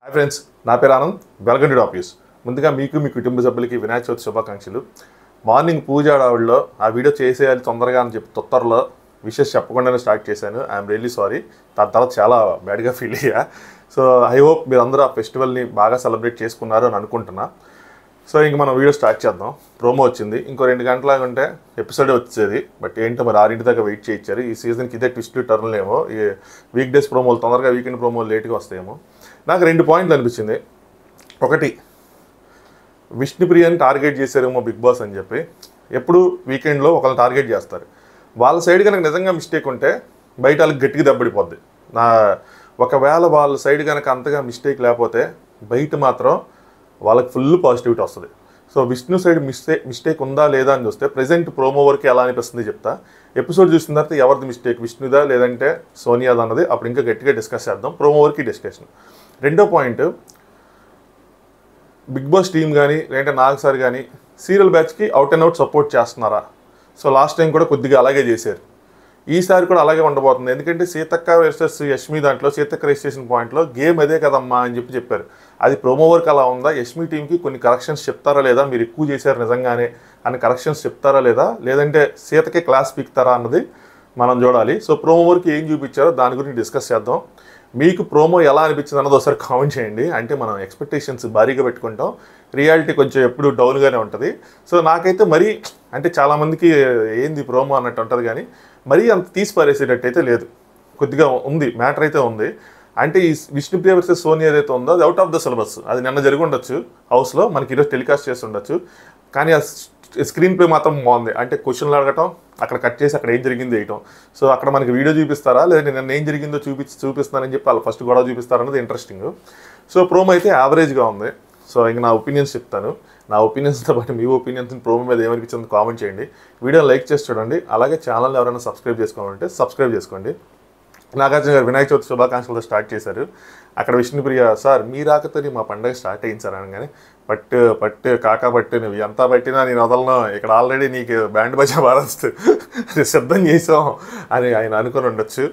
Hi friends, నా పేరు Anand. Welcome to top news. ముందుగా మీకు మీ కుటుంబ సభ్యులకి వినాయక చవితి శుభాకాంక్షలు. మార్నింగ్ పూజ ఆడవాళ్ళలో ఆ వీడియో చేసేయాలి తొందరగా అని చెప్పి తొందరలో విషెస్ చెప్పకుండానే స్టార్ట్ చేశాను. I'm really sorry. దాని తర్వాత చాలా బ్యాడ్గా ఫీల్ అయ్యా. సో ఐ హోప్ మీరందరూ ఆ ఫెస్టివల్ని బాగా సెలబ్రేట్ చేసుకున్నారు అని అనుకుంటున్నా. సో ఇంక మనం వీడియో స్టార్ట్ చేద్దాం. ప్రోమో వచ్చింది, ఇంకో 2 గంటలాగా ఉంటే ఎపిసోడే వచ్చేది. బట్ ఏంటో మరి 6 దాకా వెయిట్ చేయించారు. ఈ సీజన్కి ఇదే ట్విస్ట్ టర్న్లు ఏమో. ఈ వీక్ డేస్ ప్రోమోలు తొందరగా, వీకెండ్ ప్రోమోలు లేట్గా వస్తాయేమో. నాకు 2 పాయింట్లు అనిపించింది. ఒకటి, విష్ణుప్రియని టార్గెట్ చేశారేమో బిగ్ బాస్ అని చెప్పి. ఎప్పుడు వీకెండ్లో ఒకళ్ళని టార్గెట్ చేస్తారు. వాళ్ళ సైడ్ కనుక నిజంగా మిస్టేక్ ఉంటే బయట వాళ్ళకి గట్టిగా దెబ్బడిపోద్ది. ఒకవేళ వాళ్ళ సైడ్ కనుక అంతగా మిస్టేక్ లేకపోతే బయట మాత్రం వాళ్ళకి ఫుల్ పాజిటివిటీ వస్తుంది. సో విష్ణు సైడ్ మిస్టేక్ ఉందా లేదా అని చూస్తే ప్రజెంట్ ప్రోమో వరకు ఎలా అనిపిస్తుంది చెప్తా. ఎపిసోడ్ చూసిన తర్వాత ఎవరిది మిస్టేక్, విష్ణుదా లేదంటే సోనియాదా అన్నది అప్పుడు ఇంకా గట్టిగా డిస్కస్ చేద్దాం. ప్రోమో వరకు డిస్కషన్. రెండో పాయింట్, బిగ్ బాస్ టీమ్ కానీ లేదంటే నాగ్ సార్ కానీ సీరియల్ బ్యాచ్కి అవుట్ అండ్ అవుట్ సపోర్ట్ చేస్తున్నారా? సో లాస్ట్ టైం కూడా కొద్దిగా అలాగే చేశారు. ఈసారి కూడా అలాగే ఉండబోతుంది. ఎందుకంటే సీతక్క వర్సెస్ యష్మి దాంట్లో సీతక్క రిజిస్ట్రేషన్ పాయింట్లో గేమ్ అదే కదమ్మా అని చెప్పారు. అది ప్రోమో వర్క్ అలా ఉందా? యష్మి టీంకి కొన్ని కరెక్షన్స్ చెప్తారా లేదా, మీరు ఎక్కువ చేశారు నిజంగానే అని కరెక్షన్స్ చెప్తారా లేదా, లేదంటే సీతకే క్లాస్ పీక్తారా అన్నది మనం చూడాలి. సో ప్రోమో వర్క్ ఏం చూపించారో దాని గురించి డిస్కస్ చేద్దాం. మీకు ప్రోమో ఎలా అనిపించింది అన్నది ఒకసారి కామెంట్ చేయండి. అంటే మనం ఎక్స్పెక్టేషన్స్ భారీగా పెట్టుకుంటాం, రియాలిటీ కొంచెం ఎప్పుడు డౌన్గానే ఉంటుంది. సో నాకైతే మరీ అంటే చాలామందికి ఏంది ప్రోమో అన్నట్టు ఉంటుంది, కానీ మరీ అంత తీసి పారేసేటట్టు అయితే లేదు. కొద్దిగా ఉంది, మ్యాటర్ అయితే ఉంది. అంటే ఈ విష్ణుప్రియ వర్సెస్ సోనియా ఏదైతే ఉందో అది అవుట్ ఆఫ్ ద సిలబస్. అది నిన్న జరిగి ఉండొచ్చు హౌస్లో, మనకి ఈరోజు టెలికాస్ట్ చేసి ఉండొచ్చు. కానీ ఆ స్క్రీన్ ప్లే మాత్రం బాగుంది. అంటే క్వశ్చన్లు అడగటం, అక్కడ కట్ చేసి అక్కడ ఏం జరిగిందో వేయటం. సో అక్కడ మనకి వీడియో చూపిస్తారా లేదంటే నిన్న ఏం జరిగిందో చూపిస్తానని చెప్పి వాళ్ళు ఫస్ట్ గొడవ చూపిస్తారన్నది ఇంట్రెస్టింగ్. సో ప్రోమో అయితే యావరేజ్గా ఉంది. సో ఇంక నా ఒపీనియన్స్ చెప్తాను. నా ఒపీనియన్స్తో పాటు మీ ఒపీనియన్స్ ప్రోమో మీద ఏమనిపించింది కామెంట్ చేయండి. వీడియో లైక్ చేసి చూడండి. అలాగే ఛానల్ ఎవరైనా సబ్స్క్రైబ్ చేసుకోవాలంటే సబ్స్క్రైబ్ చేసుకోండి. నాగార్జున గారు వినాయక చవితి శుభాకాంక్షలతో స్టార్ట్ చేశారు. అక్కడ విష్ణుప్రియ, సార్ మీ రాకతోని మా పండుగ స్టార్ట్ అయింది సార్ అనగానే, పట్టు కాకా పట్టు, నువ్వు ఎంత పట్టినా నేను వదలను, ఇక్కడ ఆల్రెడీ నీకు బ్యాండ్ బజా బారస్తు సిద్ధం చేసాం అని ఆయన అనుకుని ఉండొచ్చు.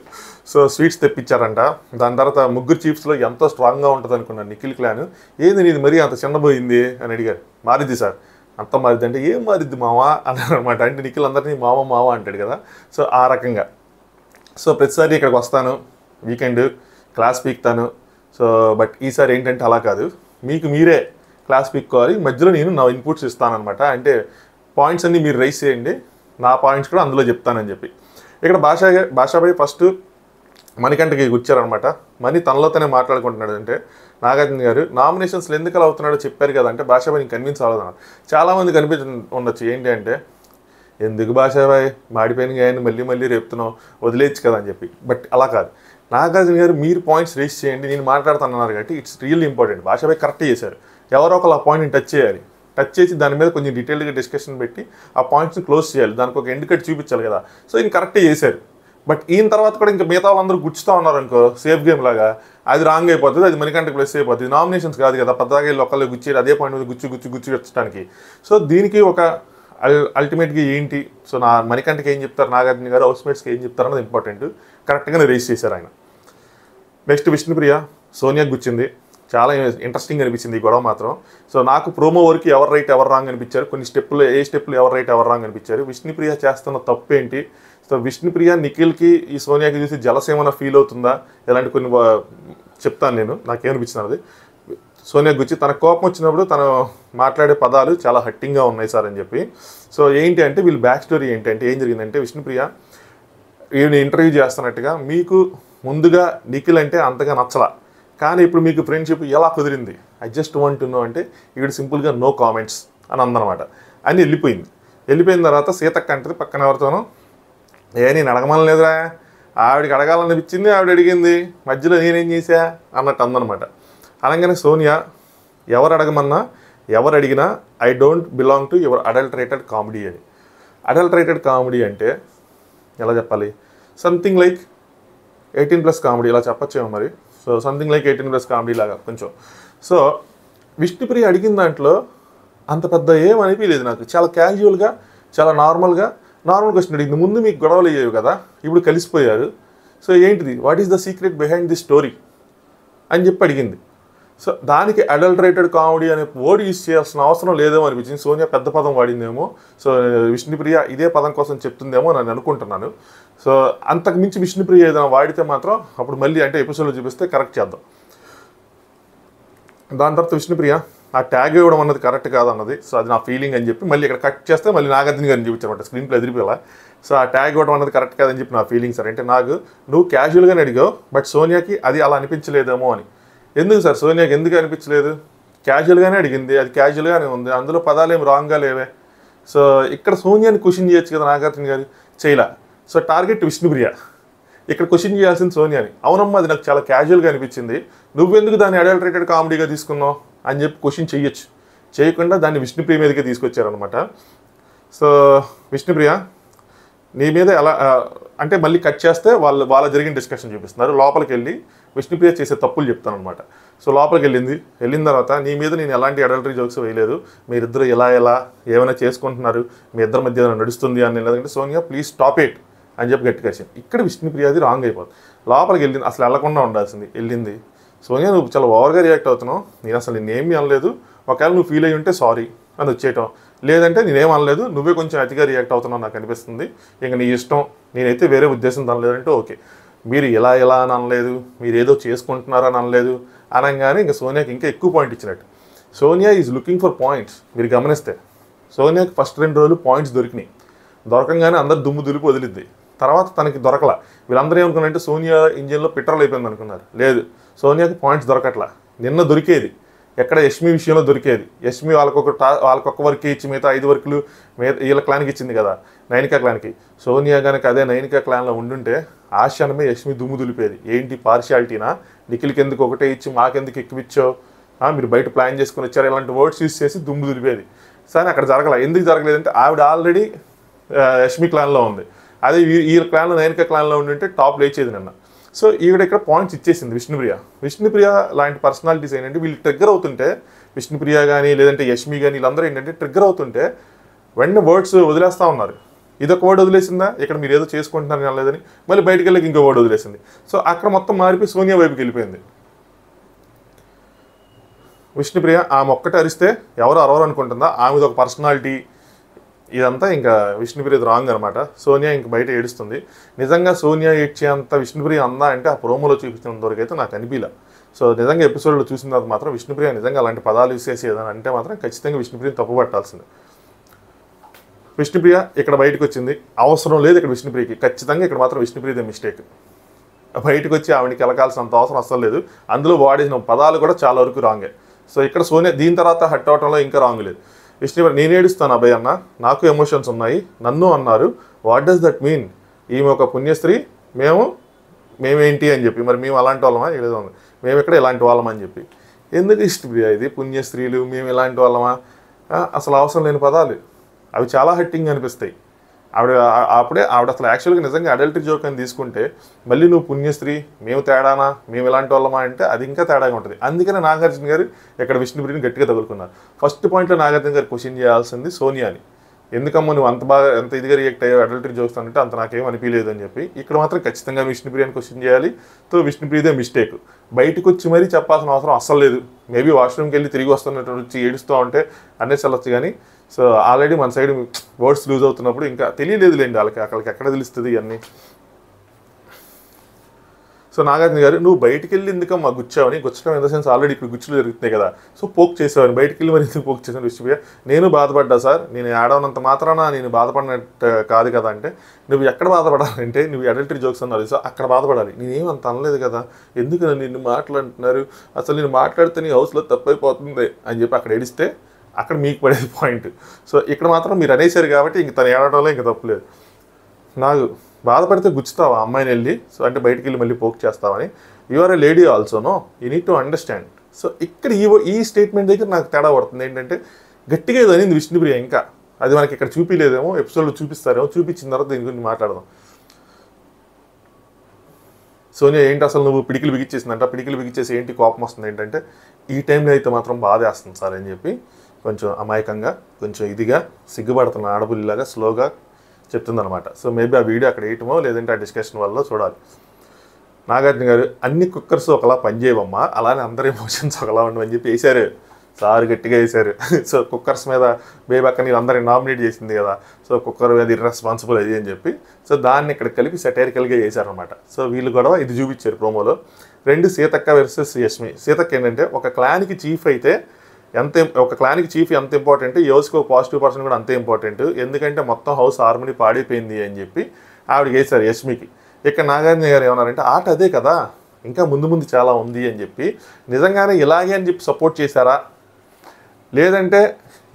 సో స్వీట్స్ తెప్పించారంట. దాని తర్వాత ముగ్గురు చీఫ్స్లో ఎంతో స్ట్రాంగ్గా ఉంటుంది అనుకున్నాను నిఖిల్ క్లాన్. ఏంది నీది మరీ అంత చిన్నపోయింది అని అడిగారు. మారిద్ది సార్. అంత మారిద్ది అంటే ఏం మారిద్ది మావా అన్నారు అనమాట. అంటే నిఖిల్ అందరినీ మావ అంటాడు కదా. సో ఆ రకంగా. సో ప్రతిసారి ఇక్కడికి వస్తాను, వీకెండ్ క్లాస్ పీక్తాను. సో బట్ ఈసారి ఏంటంటే అలా కాదు, మీకు మీరే క్లాస్ పీక్కోవాలి. మధ్యలో నేను నా ఇన్పుట్స్ ఇస్తానమాట. అంటే పాయింట్స్ అన్నీ మీరు రైస్ చేయండి, నా పాయింట్స్ కూడా అందులో చెప్తానని చెప్పి. ఇక్కడ భాషాబాయ్ ఫస్ట్ మణికంఠకి కూర్చారనమాట. మణి తనలో తనే మాట్లాడుకుంటున్నాడు. అంటే నాగార్జున గారు నామినేషన్స్లో ఎందుకు అలా అవుతున్నాడో చెప్పారు కదా అంటే భాషాబాయ్ నీకు కన్విన్స్ అవ్వదు. చాలామంది కనిపించి ఉండొచ్చు ఏంటి అంటే, ఎందుకు భాషాబాయ్ మాడిపోయిన గాయని మళ్ళీ రేపుతున్నావు, వదిలేయచ్చు కదా అని చెప్పి. బట్ అలా కాదు. నాగార్జున గారు మీరు పాయింట్స్ రేస్ చేయండి, నేను మాట్లాడుతున్నారు కాబట్టి ఇట్స్ రియల్లీ ఇంపార్టెంట్. భాషాబాయ్ కరెక్ట్ చేశారు. ఎవరో ఒకరు ఆ పాయింట్ని టచ్ చేయాలి. టచ్ చేసి దాని మీద కొంచెం డీటెయిల్గా డిస్కషన్ పెట్టి ఆ పాయింట్స్ని క్లోజ్ చేయాలి. దానికి ఒక ఎండ్ కట్ చూపించాలి కదా. సో ఈయన కరెక్టే చేశారు. బట్ ఈయన తర్వాత కూడా ఇంకా మిగతా వాళ్ళందరూ గుచ్చుతూ ఉన్నారు అనుకో, సేఫ్ గేమ్ లాగా, అది రాంగ్ అయిపోతుంది. అది మణికంఠకి ప్లస్ అయిపోతుంది. నామినేషన్స్ కాదు కదా, పెద్దగా వెళ్ళి ఒకళ్ళు గుచ్చేది అదే పాయింట్ మీద గుచ్చి వచ్చడానికి. సో దీనికి ఒక అల్టిమేట్గా ఏంటి, సో నా మణికంఠకి ఏం చెప్తారు, నాగార్జున గారు హౌస్మేట్స్కి ఏం చెప్తారు అన్నది ఇంపార్టెంట్. కరెక్ట్గానే రేస్ చేశారు ఆయన. నెక్స్ట్ విష్ణుప్రియ సోనియాకి గుచ్చింది. చాలా ఇంట్రెస్టింగ్ అనిపించింది ఈ గొడవ మాత్రం. సో నాకు ప్రోమో వరకు ఎవరు రైట్ ఎవరు రాంగ్ అనిపించారు. కొన్ని స్టెప్పులు ఎవరు రైట్ ఎవరు రాంగ్ అనిపించారు. విష్ణుప్రియ చేస్తున్న తప్పు ఏంటి. సో విష్ణుప్రియ నిఖిల్కి ఈ సోనియాకి చూసి జలసేమన్నా ఫీల్ అవుతుందా, ఇలాంటి కొన్ని చెప్తాను నేను నాకేమనిపించింది అది. సోనియా గుచ్చి తన కోపం వచ్చినప్పుడు తను మాట్లాడే పదాలు చాలా హట్టింగ్గా ఉన్నాయి సార్ అని చెప్పి. సో ఏంటి అంటే వీళ్ళు బ్యాక్ స్టోరీ ఏంటంటే ఏం జరిగిందంటే, విష్ణుప్రియ ఈయన ఇంటర్వ్యూ చేస్తున్నట్టుగా మీకు ముందుగా నిఖిల్ అంటే అంతగా నచ్చలా, కానీ ఇప్పుడు మీకు ఫ్రెండ్షిప్ ఎలా కుదిరింది, I just want to know అంటే ఈవిడ సింపుల్గా నో కామెంట్స్ అని అందనమాట. అని వెళ్ళిపోయిన తర్వాత సీతక్క అంటది పక్కన ఎవరితోనో, నేను అడగమని లేదురా, ఆవిడకి అడగాలనిపించింది, ఆవిడ అడిగింది, మధ్యలో నేనేం చేశా అన్నట్టు అందనమాట. అనగానే సోనియా ఎవరు అడగమన్నా ఎవరు అడిగినా I don't belong to your adulterated comedy అని. అడల్టరేటెడ్ కామెడీ అంటే ఎలా చెప్పాలి, సంథింగ్ లైక్ 18+ కామెడీ ఇలా చెప్పచ్చేమో మరి. సో సంథింగ్ లైక్ 18+ కామెడీ లాగా కొంచెం. సో విష్ణుప్రియ అడిగిన దాంట్లో అంత పెద్ద ఏమనిపించలేదు నాకు. చాలా క్యాజువల్గా, చాలా నార్మల్ క్వశ్చన్ అడిగింది. ముందు మీకు గొడవలు అయ్యేవి కదా, ఇప్పుడు కలిసిపోయారు. సో ఏంటిది, what is the secret behind the story అని చెప్పి అడిగింది. సో దానికి అడల్టరేటెడ్ కామెడీ అనే వర్డ్ యూజ్ చేయాల్సిన అవసరం లేదేమో అనిపించింది. సోనియా పెద్ద పదం వాడిందేమో, సో విష్ణుప్రియ ఇదే పదం కోసం చెప్తుందేమో నేను అనుకుంటున్నాను. సో అంతకు మించి విష్ణుప్రియ ఏదైనా వాడితే మాత్రం అప్పుడు మళ్ళీ అంటే ఎపిసోడ్లో చూపిస్తే కరెక్ట్ చేద్దాం. దాని తర్వాత విష్ణుప్రియ ఆ ట్యాగ్ ఇవ్వడం అన్నది కరెక్ట్ కాదన్నది, సో అది నా ఫీలింగ్ అని చెప్పి మళ్ళీ ఇక్కడ కట్ చేస్తే మళ్ళీ నాగార్జున గారిని చూపించారన్నమాట స్క్రీన్ ప్లే ఎదిరిపోయేలా. సో ఆ ట్యాగ్ ఇవ్వడం అన్నది కరెక్ట్ కాదని చెప్పి నా ఫీలింగ్ సార్. అంటే నాకు నువ్వు క్యాజువల్గానే అడిగావు, బట్ సోనియాకి అది అలా అనిపించలేదేమో అని. ఎందుకు సార్ సోనియాకి ఎందుకు అనిపించలేదు? క్యాజువల్గానే అడిగింది, అది క్యాజువల్గానే ఉంది, అందులో పదాలు ఏమి రాంగ్గా లేవే. సో ఇక్కడ సోనియాని క్వశ్చన్ చేయొచ్చు కదా నాగార్జున గారు, చేయలా. సో టార్గెట్ విష్ణుప్రియ, ఇక్కడ క్వశ్చన్ చేయాల్సింది సోనియాని. అవునమ్మా అది నాకు చాలా క్యాజువల్గా అనిపించింది, నువ్వెందుకు దాన్ని అడల్టరేటెడ్ కామెడీగా తీసుకున్నావు అని చెప్పి క్వశ్చన్ చెయ్యొచ్చు. చేయకుండా దాన్ని విష్ణుప్రియ మీదకే తీసుకొచ్చారనమాట. సో విష్ణుప్రియ నీ మీద ఎలా అంటే మళ్ళీ కట్ చేస్తే వాళ్ళ జరిగిన డిస్కషన్ చూపిస్తున్నారు. లోపలికి వెళ్ళి విష్ణుప్రియ చేసే తప్పులు చెప్తానమాట. సో లోపలికి వెళ్ళిన తర్వాత నీ మీద నేను ఎలాంటి అడల్టరీ జోక్స్ వేయలేదు, మీరిద్దరు ఎలా ఏమైనా చేసుకుంటున్నారు, మీ ఇద్దరి మధ్య ఏదైనా నడుస్తుంది అని. లేదంటే సోనియా ప్లీజ్ స్టాప్ ఇట్ అని చెప్పి గట్టిగా వచ్చింది. ఇక్కడ విష్ణుప్రియ అది రాంగ్ అయిపోతుంది. లోపలికి వెళ్ళింది, అసలు వెళ్లకుండా ఉండాల్సింది, వెళ్ళింది. సోనియా నువ్వు చాలా ఓవర్గా రియాక్ట్ అవుతున్నావు, నేను అసలు నేనేమీ అనలేదు, ఒకవేళ నువ్వు ఫీల్ అయ్యి ఉంటే సారీ అని వచ్చేయటం, లేదంటే నేనేం అనలేదు, నువ్వే కొంచెం అతిగా రియాక్ట్ అవుతున్నావు నాకు అనిపిస్తుంది, ఇంక నీ ఇష్టం, నేనైతే వేరే ఉద్దేశం అనలేదంటే ఓకే. మీరు ఎలా అని అనలేదు, మీరు ఏదో చేసుకుంటున్నారని అనలేదు అనగానే ఇంకా సోనియాకి ఇంకా ఎక్కువ పాయింట్ ఇచ్చినట్టు. Sonia is looking for points. మీరు గమనిస్తే సోనియాకి ఫస్ట్ 2 రోజులు పాయింట్స్ దొరికినాయి, దొరకంగానే అందరు దుమ్ము దులిపి వదిలిద్ది. తర్వాత తనకి దొరకలా. వీళ్ళందరూ ఏమనుకున్నారంటే సోనియా ఇంజిన్లో పెట్రోల్ అయిపోయింది అనుకున్నారు. లేదు, సోనియాకి పాయింట్స్ దొరకట్లా. నిన్న దొరికేది ఎక్కడ యష్మి విషయంలో దొరికేది. యష్మి వాళ్ళకొక వర్క్ ఇచ్చి మిగతా 5 వర్కులు వీళ్ళ క్లాన్కి ఇచ్చింది కదా, నైనికా క్లాన్కి. సోనియా కనుక అదే నైనికా క్లాన్లో ఉండుంటే ఆ క్షణమే యష్మి దుమ్ము దులిపేది. ఏంటి పార్షియాలిటీనా, నిఖిల్కి ఎందుకు ఒకటే ఇచ్చి మాకెందుకు ఎక్కువిచ్చావు, మీరు బయట ప్లాన్ చేసుకుని వచ్చారు, ఇలాంటి వర్డ్స్ యూజ్ చేసి దుమ్ము దులిపేది. సరే అక్కడ జరగల. ఎందుకు జరగలేదంటే ఆవిడ ఆల్రెడీ యష్మి క్లాన్లో ఉంది, అదే ఈ క్లాన్లో నైనికా క్లాన్లో ఉండింటే టాప్ లేచేది నిన్న. సో ఈవిడ ఇక్కడ పాయింట్స్ ఇచ్చేసింది విష్ణుప్రియ లాంటి పర్సనాలిటీస్ ఏంటంటే వీళ్ళు ట్రిగ్గర్ అవుతుంటే, విష్ణుప్రియ కానీ లేదంటే యష్మి కానీ వీళ్ళందరూ ఏంటంటే ట్రిగ్గర్ అవుతుంటే వెంటనే వర్డ్స్ వదిలేస్తూ ఉన్నారు. ఇదొక వర్డ్ వదిలేసిందా, ఇక్కడ మీరు ఏదో చేసుకుంటున్నారని అనలేదని మళ్ళీ బయటికి వెళ్ళి ఇంకో వర్డ్ వదిలేసింది. సో అక్కడ మొత్తం మారిపోయి సోనియా వైపుకి వెళ్ళిపోయింది. విష్ణుప్రియ ఆమె ఒక్కటే అరిస్తే ఎవరు అరవరు అనుకుంటుందా, ఆమెది ఒక పర్సనాలిటీ, ఇదంతా ఇంకా విష్ణుప్రియది రాంగ్ అనమాట. సోనియా ఇంక బయట ఏడుస్తుంది. నిజంగా సోనియా ఏడ్చే అంత విష్ణుప్రియ అందా అంటే ఆ ప్రోమోలో చూపించినంత వరకు అయితే నాకు అనిపించలే. సో నిజంగా ఎపిసోడ్లో చూసిన తర్వాత మాత్రం విష్ణుప్రియ నిజంగా అలాంటి పదాలు యూస్ చేసి ఏదైనా అంటే మాత్రం ఖచ్చితంగా విష్ణుప్రియని తప్పు పట్టాల్సింది. విష్ణుప్రియ ఇక్కడ బయటకు వచ్చింది, అవసరం లేదు ఇక్కడ విష్ణుప్రియకి, ఖచ్చితంగా ఇక్కడ మాత్రం విష్ణుప్రియదే మిస్టేక్. బయటకు వచ్చి ఆవిడకి వెళ్ళకాల్సినంత అవసరం అసలు లేదు. అందులో వాడేసిన పదాలు కూడా చాలా వరకు రాంగే. సో ఇక్కడ సోనియా దీని తర్వాత హట్ అవటంలో ఇంకా రాంగ్ లేదు. విష్ణుప్రియ నేను ఏడుస్తాను అబ్బాయి అన్న, నాకు ఎమోషన్స్ ఉన్నాయి, నన్ను అన్నారు, వాట్ డస్ దట్ మీన్, ఈమె ఒక పుణ్యస్త్రీ, మేమేంటి అని చెప్పి, మరి మేము అలాంటి వాళ్ళమా, ఏదో మేము ఎక్కడ ఇలాంటి వాళ్ళమని చెప్పి. ఎందుకు విష్ణుప్రియ ఇది పుణ్యస్త్రీలు మేము ఇలాంటి వాళ్ళమా, అసలు అవసరం లేని పదాలు, అవి చాలా హట్టింగ్ అనిపిస్తాయి. ఆవిడ అసలు యాక్చువల్గా నిజంగా అడల్టరీ జోక్ అని తీసుకుంటే మళ్ళీ నువ్వు పుణ్యస్త్రీ, మేము తేడానా, మేము ఇలాంటి వాళ్ళమా అంటే అది ఇంకా తేడాగా ఉంటుంది. అందుకనే నాగార్జున గారు ఇక్కడ విష్ణుప్రియని గట్టిగా తగులుకున్నారు. ఫస్ట్ పాయింట్లో నాగార్జున గారు క్వశ్చన్ చేయాల్సింది సోనియాని, ఎందుకమ్మా నువ్వు అంత ఇదిగా రియాక్ట్ అయ్యావు అడల్టరీ జోక్స్ అంటే అంత నాకేం అనిపించలేదు అని చెప్పి. ఇక్కడ మాత్రం ఖచ్చితంగా విష్ణుప్రియని క్వశ్చన్ చేయాలి. తో విష్ణుప్రియదే మిస్టేక్. బయటకు వచ్చి మరీ చెప్పాల్సిన అవసరం అస్సలు లేదు. మేబీ వాష్రూమ్కి వెళ్ళి తిరిగి వస్తున్నట్టు వచ్చి ఏడుస్తూ ఉంటే అనేసి వెళ్ళొచ్చు కానీ, సో ఆల్రెడీ మన సైడ్ వర్డ్స్ లూజ్ అవుతున్నప్పుడు ఇంకా తెలియలేదులేండి అక్కడికి ఎక్కడ తెలుస్తుంది ఇవన్నీ. సో నాగార్జున గారు నువ్వు బయటికి వెళ్ళి ఎందుకమ్మా గుచ్చావని, గుచ్చడం ఇన్ ద సెన్స్ ఆల్రెడీ ఇక్కడ గుచ్చులు జరుగుతున్నాయి కదా, సో పోక్ చేసావని, బయటికి వెళ్ళి మరి ఎందుకు పోక్ చేసాను విష్ణుప్రియ. నేను బాధపడ్డా సార్, నేను ఆడవనంత మాత్రాన నేను బాధపడినట్టు కాదు కదా అంటే, నువ్వు ఎక్కడ బాధపడాలంటే నువ్వు అడల్టరీ జోక్స్ అన్నారు సో అక్కడ బాధపడాలి, నేనేమంత అనలేదు కదా, ఎందుకు నిన్ను మాట్లాడుతున్నారు, అసలు నేను మాట్లాడితే నీ హౌస్లో తప్పైపోతుంది అని చెప్పి అక్కడ ఏడిస్తే అక్కడ మీకు పడేది పాయింట్. సో ఇక్కడ మాత్రం మీరు అనేసారు కాబట్టి ఇంక తను ఏడవడంలో ఇంకా తప్పులేదు. నాకు బాధపడితే గుచ్చుతావా అమ్మాయిని వెళ్ళి, సో అంటే బయటికి వెళ్ళి మళ్ళీ పోక్ చేస్తావని, you are a lady also no, you need to understand. So ఇక్కడ ఈ స్టేట్మెంట్ దగ్గర నాకు తేడా పడుతుంది. ఏంటంటే గట్టిగా ఏదో అనింది విష్ణుప్రియ, ఇంకా అది మనకి ఇక్కడ చూపించలేదేమో, ఎపిసోడ్లో చూపిస్తారేమో, చూపించిన తర్వాత దీని గురించి మాట్లాడదాం. సోనియా ఏంటి అసలు నువ్వు పిడికిలు బిగిచ్చేసిందంట, పిడికిలు బిగిచ్చేసి ఏంటి కోపం వస్తుంది ఏంటంటే, ఈ టైంలో అయితే మాత్రం బాధేస్తుంది సార్ అని చెప్పి కొంచెం అమాయకంగా కొంచెం ఇదిగా సిగ్గుపడుతున్న ఆడపుల్లిలాగా స్లోగా చెప్తుందనమాట. సో మేబీ ఆ వీడియో అక్కడ వేయటమో లేదంటే ఆ డిస్కషన్ వల్ల చూడాలి. నాగార్జున గారు అన్ని కుక్కర్స్ ఒకలా పనిచేయవమ్మా, అలానే అందరి ఎమోషన్స్ ఒకలా ఉండవని చెప్పి వేశారు. సార్ గట్టిగా వేశారు. సో కుక్కర్స్ మీద బేబక్క నీళ్ళు అందరిని నామినేట్ చేసింది కదా, సో కుక్కర్ మీద ఇర్రెస్పాన్సిబుల్ అది అని చెప్పి సో దాన్ని ఇక్కడ కలిపి సెటైరికల్గా చేశారనమాట. సో వీళ్ళు గొడవ ఇది చూపించారు ప్రోమోలో. 2 సీతక్క వర్సెస్ యష్మి. సీతక్క ఏంటంటే ఒక క్లాన్కి చీఫ్ అయితే ఒక క్లాన్కి చీఫ్ ఎంత ఇంపార్టెంట్, యోస్కి ఒక పాజిటివ్ పర్సన్ కూడా అంతే ఇంపార్టెంట్, ఎందుకంటే మొత్తం హౌస్ హార్మనీ పాడైపోయింది అని చెప్పి ఆవిడ వేశారు యష్మికి. ఇక్కడ నాగార్జున గారు ఏమన్నారంటే ఆట అదే కదా, ఇంకా ముందు చాలా ఉంది అని చెప్పి నిజంగానే ఇలాగే అని చెప్పి సపోర్ట్ చేశారా, లేదంటే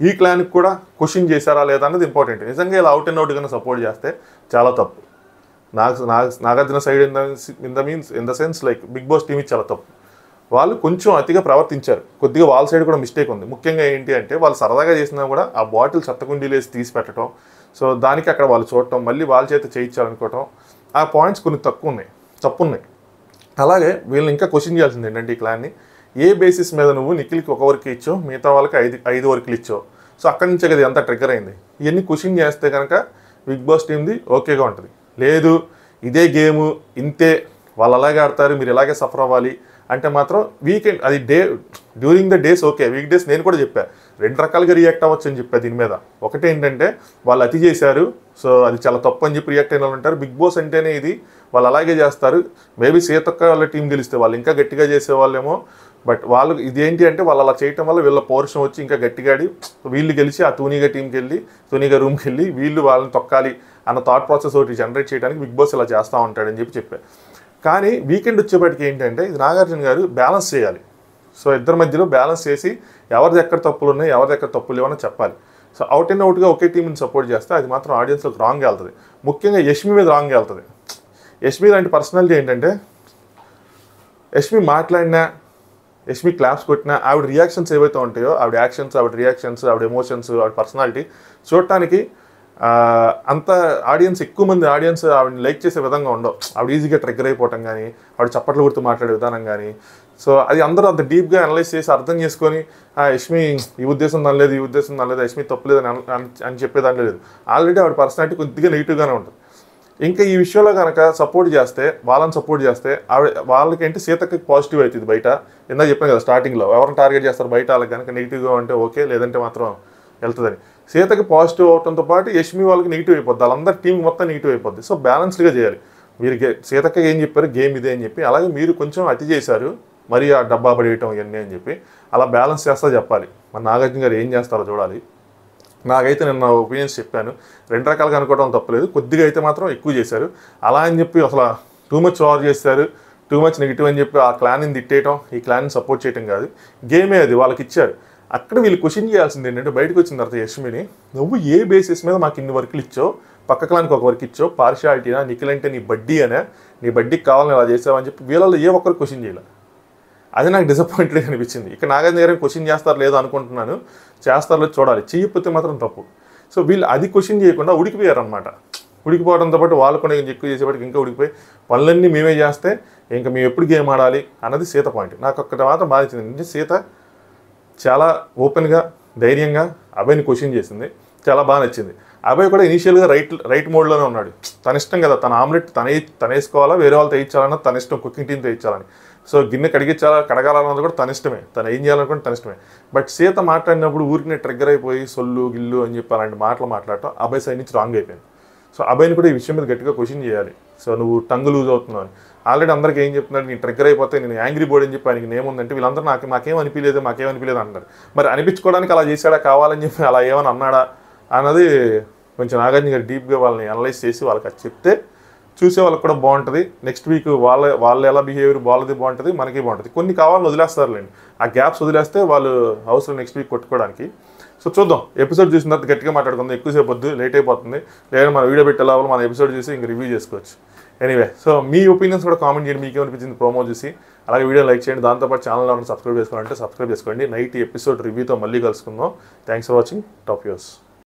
ఈ క్లాన్కి కూడా క్వశ్చన్ చేశారా లేదా అన్నది ఇంపార్టెంట్. నిజంగా ఇలా అవుట్ అండ్ అవుట్ కన్నా సపోర్ట్ చేస్తే చాలా తప్పు. Nagarjuna side in the sense like Bigg Boss team చాలా తప్పు. వాళ్ళు కొంచెం అతిగా ప్రవర్తించారు, కొద్దిగా వాళ్ళ సైడ్ కూడా మిస్టేక్ ఉంది. ముఖ్యంగా ఏంటి అంటే వాళ్ళు సరదాగా చేసినా కూడా ఆ బాటిల్ చెత్తకుండీలేసి తీసి పెట్టడం, సో దానికి అక్కడ వాళ్ళు చూడటం, మళ్ళీ వాళ్ళ చేత చేయించాలనుకోవటం, ఆ పాయింట్స్ కొన్ని తప్పున్నాయి. అలాగే వీళ్ళని ఇంకా క్వశ్చన్ చేయాల్సింది ఏంటంటే ఈ క్లాన్ని ఏ బేసిస్ మీద నువ్వు నిఖిల్కి 1 వర్క్ ఇచ్చావు, మిగతా వాళ్ళకి 5 వర్కులు ఇచ్చావు, సో అక్కడి నుంచే కదా ఎంత ట్రిగ్గర్ అయింది. ఇవన్నీ క్వశ్చన్ చేస్తే కనుక బిగ్ బాస్ టీమ్ది ఓకేగా ఉంటుంది. లేదు ఇదే గేము ఇంతే, వాళ్ళు అలాగే ఆడతారు, మీరు ఇలాగే సఫర్ అవ్వాలి అంటే మాత్రం వీకెండ్ అది during the days okay, week days నేను కూడా చెప్పా 2 రకాలుగా రియాక్ట్ అవ్వచ్చు అని చెప్పా దీని మీద. ఒకటి ఏంటంటే వాళ్ళు అతి చేశారు, సో అది చాలా తప్పు అని చెప్పి రియాక్ట్ అయిన వాళ్ళు ఉంటారు. బిగ్ బాస్ అంటేనే ఇది, వాళ్ళు అలాగే చేస్తారు. మేబీ సీతక్క వాళ్ళ టీం గెలిస్తే వాళ్ళు ఇంకా గట్టిగా చేసేవాళ్ళేమో, బట్ వాళ్ళు ఇదేంటి అంటే వాళ్ళు అలా చేయటం వల్ల వీళ్ళ పౌరుషం వచ్చి ఇంకా గట్టిగాడి వీళ్ళు గెలిచి ఆ తూనీగా టీంకి వెళ్ళి తూనీగా రూమ్కి వెళ్ళి వీళ్ళు వాళ్ళని తొక్కాలి అన్న థాట్ ప్రాసెస్ ఒకటి జనరేట్ చేయడానికి బిగ్ బాస్ ఇలా చేస్తూ ఉంటాడని చెప్పా. కానీ వీకెండ్ వచ్చేప్పటికి ఏంటంటే ఇది నాగార్జున గారు బ్యాలెన్స్ చేయాలి. సో ఇద్దరి మధ్యలో బ్యాలెన్స్ చేసి ఎవరిది ఎక్కడ తప్పులు ఉన్నాయి, ఎవరిది ఎక్కడ తప్పులు లేవని చెప్పాలి. సో అవుట్ అండ్ అవుట్గా ఒకే టీంని సపోర్ట్ చేస్తే అది మాత్రం ఆడియన్స్లోకి రాంగ్ వెళ్తుంది. ముఖ్యంగా యష్మి మీద రాంగ్ వెళ్తుంది. యష్మి లాంటి పర్సనాలిటీ ఏంటంటే యష్మి మాట్లాడినా, యష్మి క్లాప్స్ కొట్టినా ఆవిడ రియాక్షన్స్ ఏవైతే ఉంటాయో, ఆవిడ యాక్షన్స్, ఆవిడ రియాక్షన్స్, ఆవిడ ఎమోషన్స్, ఆవిడ పర్సనాలిటీ చూడటానికి అంత ఎక్కువ మంది ఆడియన్స్ ఆవిడని లైక్ చేసే విధంగా ఉండవు. ఆవిడ ఈజీగా ట్రిగ్గర్ అయిపోవటం కానీ, ఆవిడ చప్పట్లు కొడుతూ మాట్లాడే విధానం కానీ, సో అది అందరూ అంత డీప్గా అనలైజ్ చేసి అర్థం చేసుకొని యష్మి ఈ ఉద్దేశం దానిలేదు, ఈ ఉద్దేశం దానిలేదు, యష్మి తప్పులేదు అని చెప్పేదాని లేదు. ఆల్రెడీ ఆవిడ పర్సనాలిటీ కొద్దిగా నెగిటివ్గానే ఉంటుంది. ఇంకా ఈ విషయంలో కనుక వాళ్ళని సపోర్ట్ చేస్తే వాళ్ళకేంటి సీతకి పాజిటివ్ అవుతుంది బయట. ఇందాక చెప్పాను కదా స్టార్టింగ్లో ఎవరిని టార్గెట్ చేస్తారు బయట, వాళ్ళకి కనుక నెగిటివ్గా ఉంటే ఓకే, లేదంటే మాత్రం వెళ్తుందని. సీతకి పాజిటివ్ అవడంతో పాటు యష్మి వాళ్ళకి నెగిటివ్ అయిపోద్ది, వాళ్ళందరూ టీం మొత్తం నెగిటివ్ అయిపోద్ది. సో బ్యాలెన్స్డ్గా చేయాలి. మీరు సీతకి ఏం చెప్పారు, గేమ్ ఇదే అని చెప్పి, అలాగే మీరు కొంచెం అతి చేశారు మరి ఆ డబ్బా పడేయటం ఇవన్నీ అని చెప్పి అలా బ్యాలెన్స్ చేస్తా చెప్పాలి. మరి నాగార్జున గారు ఏం చేస్తారో చూడాలి. నాకైతే నేను నా ఒపీనియన్స్ చెప్పాను, 2 రకాలుగా అనుకోవడం తప్పలేదు. కొద్దిగా అయితే మాత్రం ఎక్కువ చేశారు. అలా అని చెప్పి అసలు టూ మచ్ ఓవర్ చేశారు, టూ మచ్ నెగిటివ్ అని చెప్పి ఆ క్లాన్ని తిట్టేయటం, ఈ క్లాన్ని సపోర్ట్ చేయటం కాదు. గేమే అది, వాళ్ళకి ఇచ్చారు. అక్కడ వీళ్ళు క్వశ్చన్ చేయాల్సింది ఏంటంటే బయటకు వచ్చిన తర్వాత యష్మిని నువ్వు ఏ బేసిస్ మీద మాకు ఇన్ని వర్కులు ఇచ్చావు, పక్క క్లాన్కి 1 వర్క్ ఇచ్చావు, పార్షియాలిటీనా, నిఖిల్ అంటే నీ బడ్డీ అనే, నీ బడ్డీకి కావాలని అలా చేసావని చెప్పి వీళ్ళలో ఏ ఒక్కరు క్వశ్చన్ చేయాలి. అది నాకు డిసప్పాయింటెడ్గా అనిపించింది. ఇక నాగార్జున గారు క్వశ్చన్ చేస్తారు లేదో అనుకుంటున్నాను, చేస్తారో చూడాలి, చేయకపోతే మాత్రం తప్పు. సో వీళ్ళు అది క్వశ్చన్ చేయకుండా ఉడికిపోయారనమాట. ఉడికిపోవడంతో పాటు వాళ్ళు కూడా ఎక్కువ చేసేవాడికి ఇంకా ఉడికిపోయి పనులన్నీ మేమే చేస్తే ఇంకా మేము ఎప్పుడు గేమ్ ఆడాలి అన్నది సీత పాయింట్. నాకు ఒక్కటి మాత్రం బాధించింది అంటే సీత చాలా ఓపెన్గా ధైర్యంగా అభయ్ని క్వశ్చన్ చేసింది, చాలా బాగా నచ్చింది. అభయ్ కూడా ఇనీషియల్గా రైట్ మోడ్లోనే ఉన్నాడు. తన ఇష్టం కదా, తన ఆమ్లెట్ తన వేసుకోవాలా, వేరే వాళ్ళు తెచ్చాలన్నా తన ఇష్టం, కుకింగ్ టీం తెచ్చాలని. సో గిన్నె కడగాలన్నది కూడా తన ఇష్టమే, తను ఏం చేయాలనుకుంటే తన ఇష్టమే. బట్ సీత మాట్లాడినప్పుడు ఊరికి ట్రిగ్గర్ అయిపోయి సొల్లు గిల్లు అని చెప్పి అలాంటి మాటలు మాట్లాడటం అభయ్ సైడ్ నుంచి రాంగ్ అయిపోయింది. సో అభయ్ని కూడా ఈ విషయం మీద గట్టిగా క్వశ్చన్ చేయాలి. సో నువ్వు టంగ్ లూజ్ అవుతున్నావు అని ఆల్రెడీ అందరికీ ఏం చెప్తున్నాడు, నేను ట్రిగ్గర్ అయిపోతే నేను యాంగ్రీ బోర్డ్ అని చెప్పి ఆయనకి నేముందంటే వీళ్ళందరూ మాకేం అనిపించలేదు అంటారు. మరి అనిపించుకోవడానికి అలా చేశాడా, కావాలని చెప్పి అలా ఏమని అన్నాడా అన్నది కొంచెం నాగార్జున గారు డీప్గా వాళ్ళని అనలైజ్ చేసి వాళ్ళకి అది చెప్తే చూసే వాళ్ళకి కూడా బాగుంటుంది. నెక్స్ట్ వీక్ వాళ్ళు ఎలా బిహేవియర్ వాళ్ళది బాగుంటుంది, మనకి బాగుంటుంది. కొన్ని కావాలని వదిలేస్తారులేండి, ఆ గ్యాప్స్ వదిలేస్తే వాళ్ళు అవసరం నెక్స్ట్ వీక్ కొట్టుకోవడానికి. సో చూద్దాం, ఎపిసోడ్ చూసిన తర్వాత గట్టిగా మాట్లాడుకుందాం. ఎక్కువసేపు వద్దు, లేట్ అయిపోతుంది. లేదా మన వీడియో పెట్టే లోపల మన ఎపిసోడ్ చూసి ఇంక రివ్యూ చేసుకోవచ్చు. ఎనీవే, సో మీ ఒపీనియన్స్ కూడా కామెంట్ చేయండి, మీకేమనిపించింది ప్రోమో చూసి. అలాగే వీడియో లైక్ చేయండి, దాంతోపాటు ఛానల్ సబ్స్క్రైబ్ చేసుకోవాలంటే సబ్స్క్రైబ్ చేసుకోండి. నైట్ ఎపిసోడ్ రివ్యూతో మళ్ళీ కలుసుకుందాం. Thanks for watching. Top views.